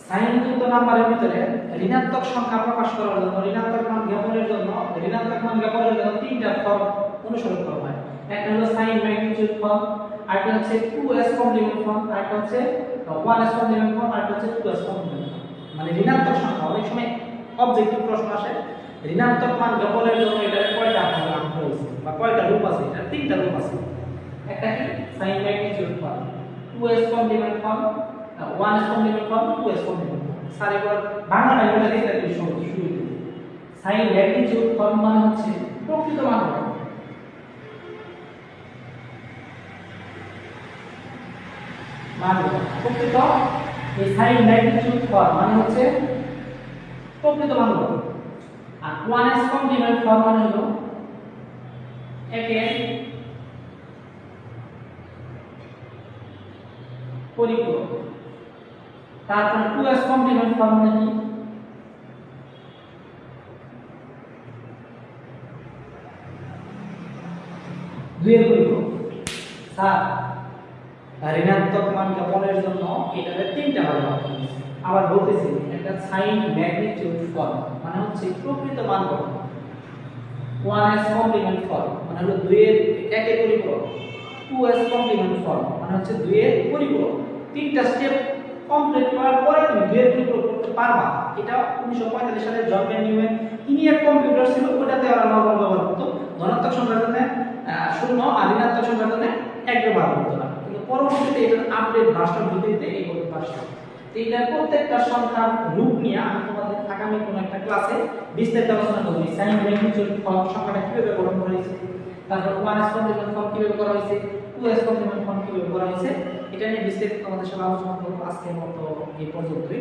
সাইনযুক্ত নাম্বারের ভিতরে ঋণাত্মক সংখ্যা প্রকাশ করার জন্য ঋণাত্মক মান জ্ঞাপনের জন্য তিনটা ফর্ম অনুসরণ করা হয়। একটা হলো সাইন ম্যাগনিটিউড ফর্ম, আরেকটা হচ্ছে 2s কমপ্লিমেন্ট ফর্ম, আরেকটা হচ্ছে 1s কমপ্লিমেন্ট ফর্ম, আরেকটা হচ্ছে 2s কমপ্লিমেন্ট ফর্ম। মানে ঋণাত্মক সংখ্যা অনেক সময় অবজেক্টিভ প্রশ্ন আসে, ঋণাত্মক মান জ্ঞাপনের জন্য এটার কয়টা ভাগ হয়েছে বা কয়টা রূপ আছে, এটা তিনটা রূপ আছে। একটা কি sign magnitude form, 2s complement form, 1s complement form, 2s complement form. Sir এবার বাংলা এটা দেখতে একটু সহজ শুরু করি। সাইন ম্যাগনিটিউড ফর্ম মানে হচ্ছে প্রকৃত মান কত, মান প্রকৃত, এই সাইন ম্যাগনিটিউড ফর্ম মানে হচ্ছে প্রকৃত মান কত। আর 1s কমপ্লিমেন্ট ফর্ম মানে হলো একের পরিপূরক। তারপর 2s কমপ্লিমেন্ট ফর্ম মানে কি, দুইয়ের পরিপূরক। স্যার ঋণাত্মক মান জ্ঞাপনের জন্য এটাতে তিনটা ভাগ আছে। আবার বলতেছি, একটা সাইন ম্যাগনিটিউড ফর্ম মানে হচ্ছে প্রকৃত মান কত, 1s কমপ্লিমেন্ট ফর্ম মানে হলো 2 এর একের পরিপূরক, 2s কমপ্লিমেন্ট ফর্ম মানে হচ্ছে 2 এর পরিপূরক। তিনটা স্টেপ কমপ্লিট করার পরে তুমি 2 এর পরিপূরক করতে পারবা। এটা 1945 সালে জন ভ্যান নিউম্যান ইনিয়াক কম্পিউটার ছিল, ওটাতে ওরা নরমাল ব্যবহার করতো, ধনাত্মক সংখ্যার জন্য 0 আর ঋণাত্মক সংখ্যার জন্য 1 ব্যবহার করতো না। কিন্তু পরবর্তীতে এটা আপডেট ভার্সন ভিত্তিতে এই করতে পারছে। এইটার প্রত্যেকটা সংখ্যার রূপ নিয়ে আমি তোমাদের আগামী কোনো একটা ক্লাসে বিস্তারিত আলোচনা করব। সাইন ম্যাগনিটিউড ফর্ম সংখ্যাটা কিভাবে গঠন করা হয়েছে, তারপর 1s কমপ্লিমেন্ট ফর্ম কিভাবে করা হয়েছে, 2s কমপ্লিমেন্ট ফর্ম কিভাবে করা হয়েছে, এটা নিয়ে বিস্তারিত তোমাদের সাথে আলোচনা করব। আজকের মতো এই পর্যন্তই।